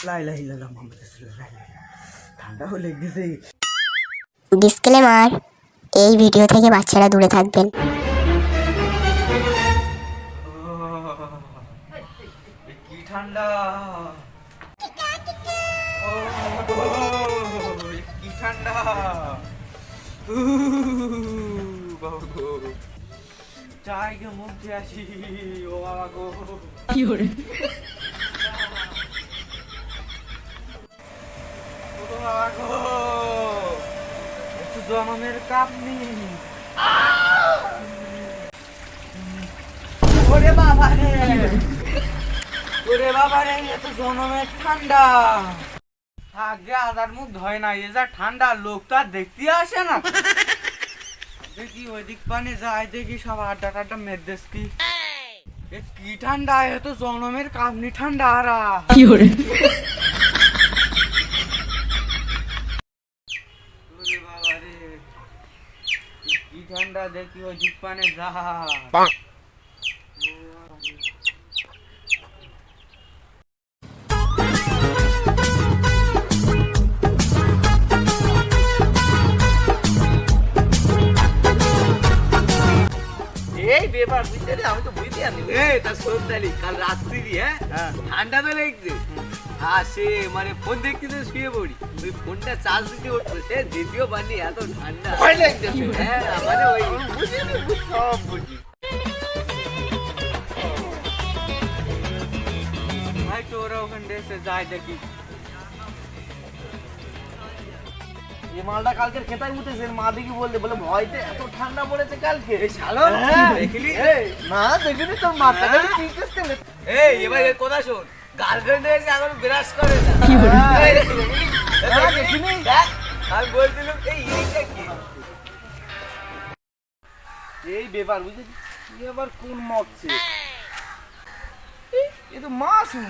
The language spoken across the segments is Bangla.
লা ইলাহা ইল্লাল্লাহ মুহাম্মাদুর রাসূলুল্লাহ। ঠান্ডা হলে গেছে। ডিসক্লেমার, এই ভিডিও থেকে বাচ্চারা দূরে থাকবেন। কি ঠান্ডা, কি ঠান্ডা, বাবা গো, চাই গে মুখ দিয়ে আসি। ও বাবা গো, কি করে ও বাবা গো, একটু জনমের কাপ নেই। ওরে বাবা রে, ওরে বাবা রে, এত জনমের ঠান্ডা। আগে আদার মুখ ধয় না, এ যা ঠান্ডা, লোক তো আর দেখতে আসে না। দেখি ওইদিক পানে যায়, দেখি সব আড্ডা টাড্ডা মেরদেশ কি। এ কি ঠান্ডা, এ তো জনমের কাপনি ঠান্ডা। আরা কি করে ওরে বাবা রে, কি ঠান্ডা, দেখি ওইদিক পানে যা। এই ব্যাপার বুঝতে রে, আমি তো বুঝতে জানি। এই তা সন্ধ্যালি কাল রাত্রি ঠান্ডা তো লেগছে। সে মানে ফোন দেখতে তো শুয়ে পড়ি, ওই ফোনটা চার্জ দিতে উঠলো, সে দ্বিতীয় বানি এত ঠান্ডা ভয় লাগছে। হ্যাঁ মানে ওই বুঝিনি, সব বুঝি। ভাই তো ওরা ওখান দেশে যায়, দেখি এই মালটা কালকে খেতাই উঠেছে, মা দেখি বললে বলে ভয়তে এত ঠান্ডা পড়েছে কালকে। এই শালো দেখলি? না দেখিনি তোর মাথাটা ঠিক আছে। এই এবার এর কথা শোন, গার্লফ্রেন্ড এসে এখন বিরাজ করে না। কি বলে? দেখিনি দেখ, আমি বলছিলাম এই এইটা কি, এই ব্যাপার বুঝলি। এবার কোন মকছে, এ তো মাসুম।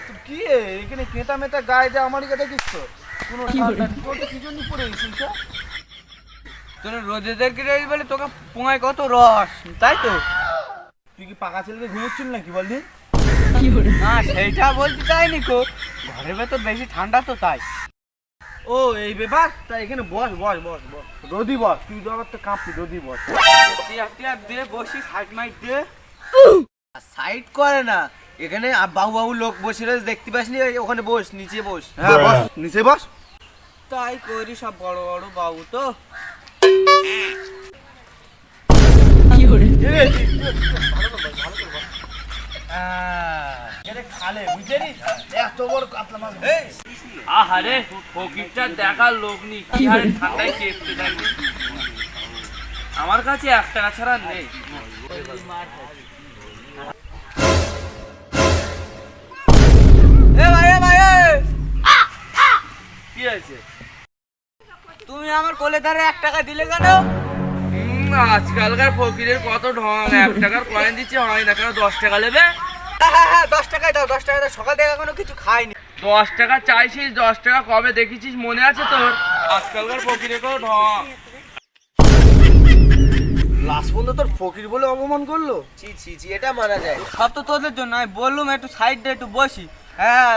তুই কি এখানে কেটা মেটা গায়ে দেয় আমার কথা কিছু কোনো ঠান্ডা কি জন্য পড়ে গেছিস? তোর রোদেদের কি বলে তোকে পোঙায় কত রস, তাই তো? তুই কি পাকা ছেলেকে ঘুমোচ্ছিল নাকি বললি? কি করে না সেইটা বলতে চাইনি কো, ঘরের ভেতর বেশি ঠান্ডা তো তাই। ও এই ব্যাপার, তা এখানে বস বস বস বস, রোদি বস, তুই তো আবার তো কাঁপবি, রোদি বস। চেয়ার টিয়ার দিয়ে বসি, সাইড মাইট দিয়ে। সাইড করে না, এখানে বাবু বাবু লোক বসে রয়েছে দেখতে পাসনি? ওখানে বস, নিচে বস। হ্যাঁ, বস, নিচে বস। তাই করি, সব বড় বড় বাবু তো। কি করে খালে বুঝলি এত বড় কাতলা মাছ। আহারে ফকিরটা দেখার লোক নেই, কি হারে ঠান্ডায় কেঁপতে থাকি। আমার কাছে 1 টাকা ছাড়া নেই। এ ভাই, এ ভাই, কি আছে? তুমি আমার কোলে ধারে 1 টাকা দিলে কেন? আজকালকার ফকিরের কত ঢং, 1 টাকার কয়েন দিচ্ছে হয় না, কেন 10 টাকা নেবে? হ্যাঁ 10 টাকায় দাও, 10 টাকা দাও। সকাল থেকে এখনো কিছু খাইনি। 10 টাকা চাইছিস, 10 টাকা কবে দেখেছিস মনে আছে তোর? আজকালকার ফকিরের কত ঢং। লাস্ট পর্যন্ত তোর ফকির বলে অপমান করলো। ছি ছি ছি, এটা মানা যায়? সব তো তোদের জন্য। আমি বললুম একটু সাইড দে, একটু বসি। হ্যাঁ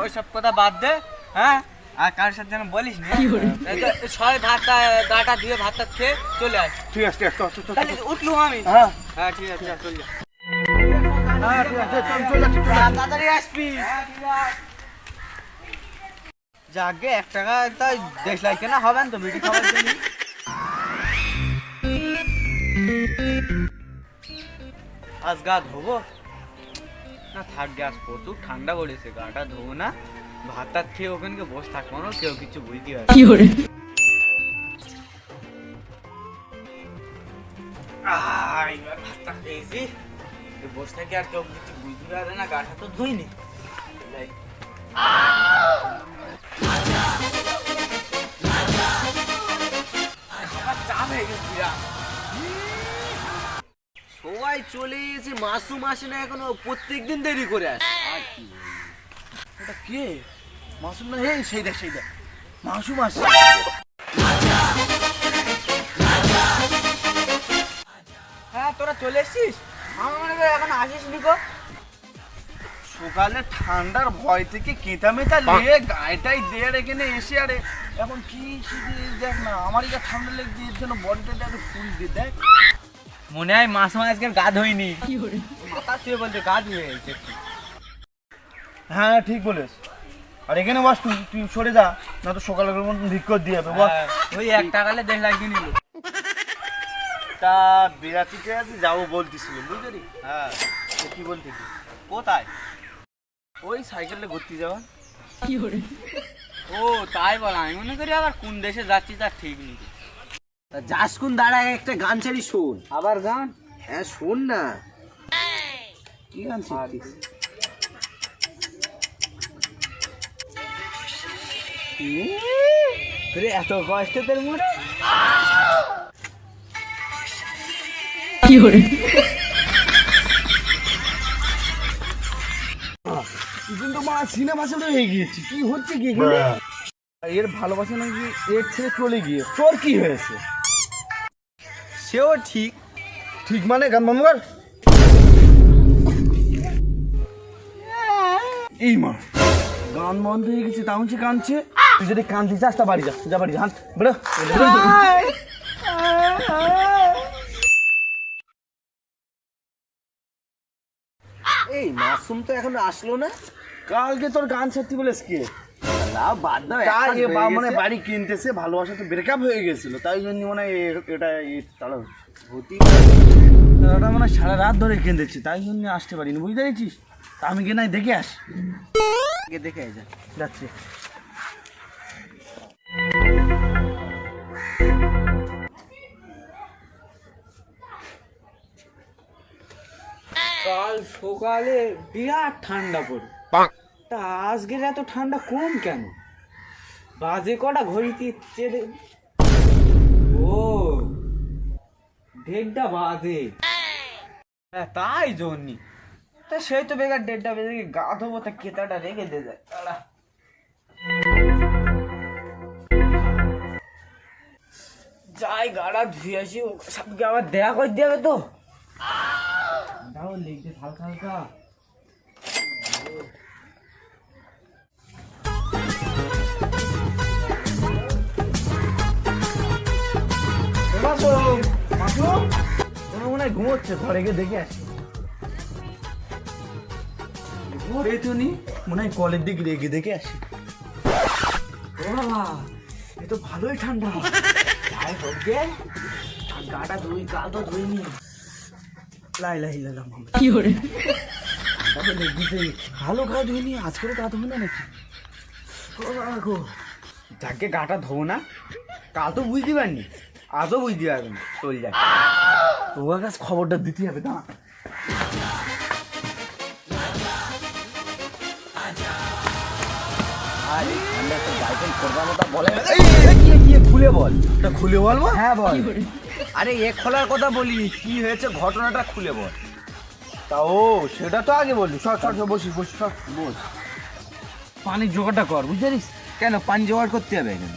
ওইসব কথা বাদ দে। হ্যাঁ আর কার সাথে যেন বলিস না। সবাই ভাতটা গাটা ধুয়ে ভাতটা খেয়ে চলে আয়। ঠিক আছে, ঠিক আছে, চল তাহলে উঠলুম আমি। হ্যাঁ হ্যাঁ ঠিক আছে, চল যা। হ্যাঁ ঠিক আছে, চল তাড়াতাড়ি আসবি। যাকে 1 টাকা তাই দেশ লাগে না, হবে না তো বিড়ি খাওয়ার জন্য। আজ গা ধোবো না, থাক গ্যাস প্রচুর ঠান্ডা পড়েছে, গাটা ধোবো না, ভাতটা খেয়ে ওখানে বসে থাকবো না, কেউ কিছু বুঝতে পারবে। কি করে এবার ভাতটা খেয়েছি, বসে থাকি, আর কেউ কিছু বুঝতে পারবে না, গাটা তো ধুইনি। খাবার চাপ হয়ে গেছে বিরাট। সবাই চলে গেছে, মাসুম আসে না এখনো, প্রত্যেকদিন দেরি করে আসে। এটা কে? মাসুম না? এই সেই দেখ, সেই দেখ, মাসুম আসে। হ্যাঁ তোরা চলে এসছিস? আমার মনে হয় এখন আসিস নি গো। সকালে ঠান্ডার ভয় থেকে কেতা মেতা নিয়ে গায়েটাই দিয়ে এখানে এসে আরে এখন কি দেখ না আমারই যা ঠান্ডা লেগেছে এর জন্য বডিটা একটু ফুল দিয়ে দেখ। মনে হয় মাস আজকে গা ধোয়নি, 有人， মাথা শুয়ে বলতে গা ধুয়ে গেছে। হ্যাঁ ঠিক বলেছ। আর এখানে বস, তুই তুই সরে যা, না তো সকালে ভিক্ষর দিয়ে যাবে বস। ওই 1 টাকালে 1.5 লাখ দিয়ে নিল। তা বিরাটিতে আজ যাবো বলতেছিল বুঝলি? হ্যাঁ কি বলতে কি কোথায়? ওই সাইকেলে ঘুরতে যাওয়া। 有人， ও তাই বল, আমি মনে করি আবার কোন দেশে যাচ্ছি তার ঠিক নেই। যাস কোন দাঁড়ায় একটা গান ছাড়ি শোন। আবার গান? হ্যাঁ শোন না। কি গান শিখছিস? তোর এত কষ্ট তোর মনে? 有人， কিন্তু মা সিনেমা ছেড়ে হয়ে গিয়েছি, কি হচ্ছে কি এখানে? এর ভালোবাসা নাকি এর ছেড়ে চলে গিয়ে তোর কি হয়েছে? সেও ঠিক। ঠিক মানে গান বন্ধ কর। এই মা গান বন্ধ হয়ে গেছে, তাও সে কাঁদছে। তুই যদি কাঁদতে চাস তা বাড়ি যা, যা বাড়ি যা, হাঁট বেরো। এই মাসুম তো এখন আসলো না। কালকে তোর গান ছাড়তি বলেছ কি? না বাদ দাও, তাই এক কাজ হয়ে মানে গেছে। বাড়ি কিনতেছে, ভালোবাসা তো ব্রেকআপ হয়ে গেছিল, তাই জন্য মানে এটা তারা হতেই ওটা মানে সারা রাত ধরে কেঁদেছে, তাই জন্য আসতে পারিনি, বুঝতে পেরেছিস? তা আমি কে নাই দেখে আস। পারে, দেখে যা। যাচ্ছি। কাল সকালে বিরাট ঠান্ডা পড়ে, তা আজকের এত ঠান্ডা কম কেন? বাজে কটা ঘড়িতে চেয়ে ও 1:30 বাজে। হ্যাঁ তাই জন্যই তা সেই তো বেকার 1:30 বেজে গা ধোবো, তা কেতাটা রেখে দিয়ে যায়। দাঁড়া। যাই গাড়া ধুয়ে আসি, সবকে আবার দেখা করে দেবে তো। দাও লিখতে হালকা হালকা। মনে হয় ঘুমোচ্ছে, ঘরে গিয়ে দেখে আসি। ঘরে তো নি, মনে হয় কলের দিকে রেগে দেখে আসি। ও বাবা, এ তো ভালোই ঠান্ডা। যাই হোক গে, গাটা ধুই, কাল তো ধুইনি। লাই লাই লাম, 有人， ভালো গা ধুইনি, আজকেও গা ধুবো না নাকি? যাকে গাটা ধোবো না, কাল তো বুঝতে পারিনি, আজও বুঝতে পারবে না। চল যাক, তোমার কাছে খবরটা দিতে হবে না? খুলে বল। এটা খুলে বলবো? হ্যাঁ বল। 有人， আরে এ খোলার কথা বলিনি, কি হয়েছে ঘটনাটা খুলে বল। তা ও সেটা তো আগে বললি। সর সর সর, বসিস বসিস, সর বস। পানির জোগাড়টা কর, বুঝতে পারিস? কেন পানি জোগাড় করতে হবে এখানে?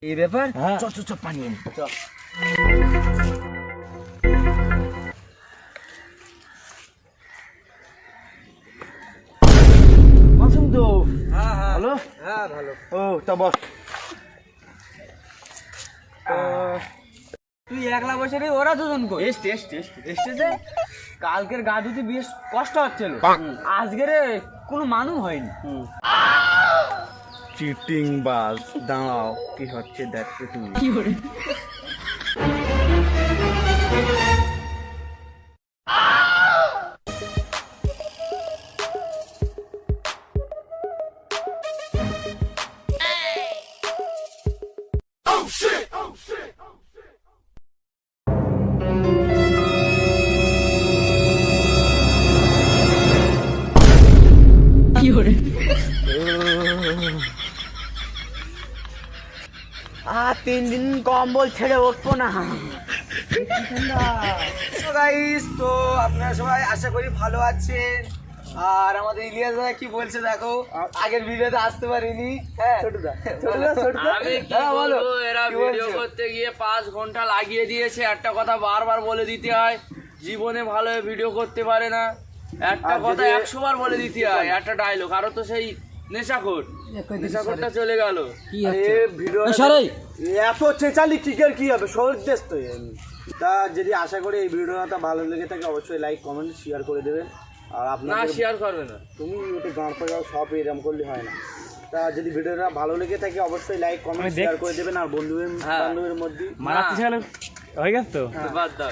এই ব্যাপার। হ্যাঁ। চল চল চল, পানি এনে চল। মাসুম তো হ্যাঁ হ্যাঁ ভালো? হ্যাঁ ভালো। ও তা বস। তুই একলা বসে রে, ওরা দুজন কই? এসেছে। কালকের গা ধুতে বেশ কষ্ট হচ্ছিল, আজকের কোনো মানুষ হয়নি। চিটিং বাস, দাঁড়াও কি হচ্ছে দেখতে তুমি। 有人， 有人， আর 3 দিন কম্বল ছেড়ে উঠবো না। গাইস, তো আপনারা সবাই আশা করি ভালো আছেন, আর আমাদের ইলিয়াস দাদা কি বলছে দেখো, আগের ভিডিওতে আসতে পারিনি। হ্যাঁ ছোটদা, আমি কি হ্যাঁ, বলো। বলবো, এরা কি ভিডিও বলছো? করতে গিয়ে 5 ঘন্টা লাগিয়ে দিয়েছে। একটা কথা বারবার বলে দিতে হয়, জীবনে ভালো ভিডিও করতে পারে না। একটা কথা 100 বার বলে দিতে হয়, একটা ডায়লগ। আরো তো সেই নেশাখোরটা চলে গেল। ভিডিও এত চেঁচালি কিকের কি হবে, শহর দেশ তো তা। যদি আশা করি এই ভিডিওটা ভালো লেগে থাকে অবশ্যই লাইক কমেন্ট শেয়ার করে দেবেন। আর না আপনার শেয়ার করবে না, তুমি একটু গান পাড়াও সব এরকম করলে হয় না। তা যদি ভিডিওটা ভালো লেগে থাকে অবশ্যই লাইক কমেন্ট শেয়ার করে দেবেন। আর বন্ধুদের বান্ধবের মধ্যে বাদ দাও।